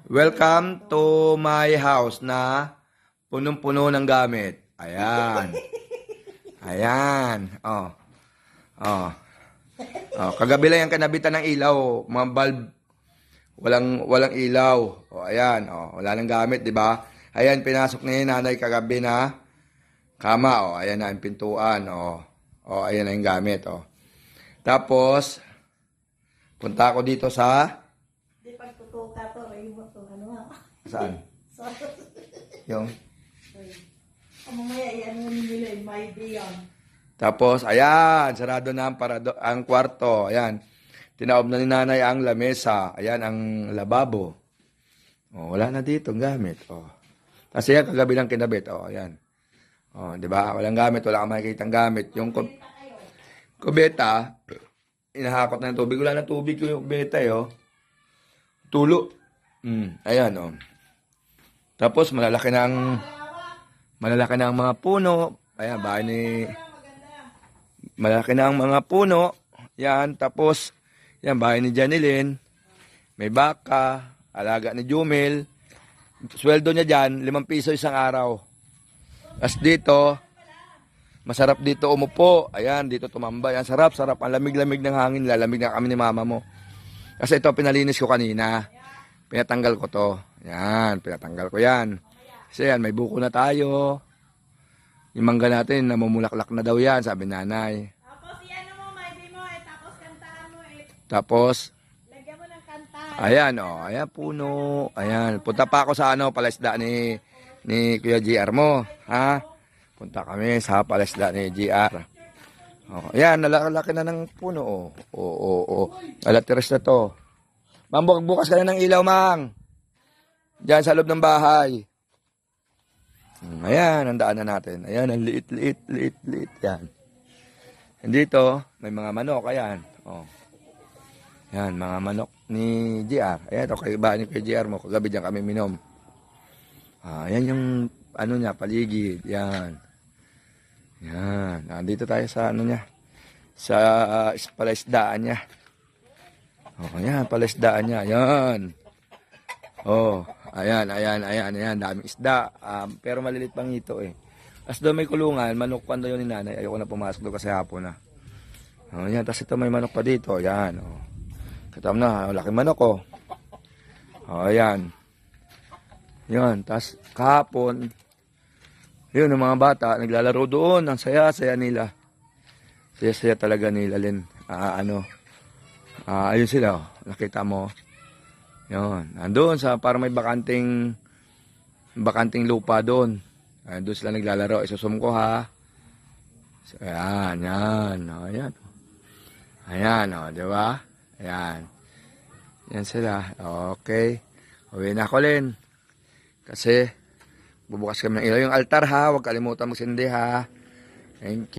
Welcome to my house na punong-puno ng gamit. Ayan. Ayan. Oh. Oh. Oh, kagabi lang yung kanabitan ng ilaw, mga bulb. Walang ilaw. Oh, ayan. Oh, wala nang gamit, 'di ba? Ayan, pinasok na yung nanay kagabi na kama. Oh, ayan na yung pintuan. Oh. Oh, ayan na yung gamit. Oh. Tapos punta ako dito sa Di pagtutuka to, ay mo to, ano ha? saan? So, Yung mamaya yan mo nila, may diyan. tapos, ayan, sarado na ang kwarto. Ayan, tinaob na ni nanay ang lamesa. Ayan, ang lababo. Oh, wala na dito ang gamit. Oh. Kasi yan, kagabi lang kinabit. Oh, ayan. Oh, di ba? Walang gamit, wala kang makikita ang gamit. Yung kubeta, inahakot na ng tubig. Wala na tubig yung kubeta, eh, oh. Tulo. Ayan, oh. Tapos, malalaki na ang mga puno. Ayan, bahay ni... Malaki na ang mga puno. Yan. Tapos, yan, bahay ni Janilyn. May baka. Alaga ni Jumel. Sweldo niya dyan, 5 piso isang araw. Tapos dito, masarap dito umupo. Ayan, dito tumambay. Ang sarap. Ang lamig-lamig ng hangin. Lalamig na kami ni mama mo. Kasi ito, pinalinis ko kanina. Pinatanggal ko to. Yan, pinatanggal ko yan. Kasi yan, may buko na tayo. Yung mangga natin, namumulaklak na daw yan, sabi nanay. Tapos yan mo, may di mo, tapos kantaan mo, Tapos, lagyan mo ng kanta. ayan, oh, ayan, puno. Ayan, punta pa ako sa palaisda ni Kuya GR mo. Ha? Punta kami sa palaisda ni GR. Oh, ayan, nalalaki na ng puno, oh. Oo. Alatiris na to. Mang, bukas ka na ng ilaw, Mang. Diyan sa loob ng bahay. Ayan, ang daanan natin. Ayan, ang liit. Yan. Dito, may mga manok. Ayan. Oh. Yan, mga manok ni GR. Ayan, ito, kaibahan ni GR mo. Kagabi dyan kami minom. Ayan yung, niya, paligid. Yan. Yan. Nandito tayo sa, niya. Sa palaisdaan niya. Oh, ayan, palaisdaan niya. Ayan. Oh, ayan, daming isda. Pero malilit pang ito eh. As doon may kulungan, manok pa doon ni nanay. Ayoko na pumasok doon kasi hapon na. Oh, ayan, tapos ito may manok pa dito. Ayan, oh. Katam na, laki manok oh. Oh, ayan. Yan, tapos kahapon, yun, ang mga bata, naglalaro doon. Ang saya nila. Saya talaga nila, Lin. Ayun sila, oh. Nakita mo. Yun. Andun sa para may bakanting lupa doon. Doon sila naglalaro. Isusum ko ha. So, ayan. O, ayan. Ayan, o, di ba? Ayan. Yan sila. Okay. Uwi na ako, Len. Kasi bubukas kami ng ilaw. Yung altar ha. Huwag kalimutan magsindi ha. Thank you.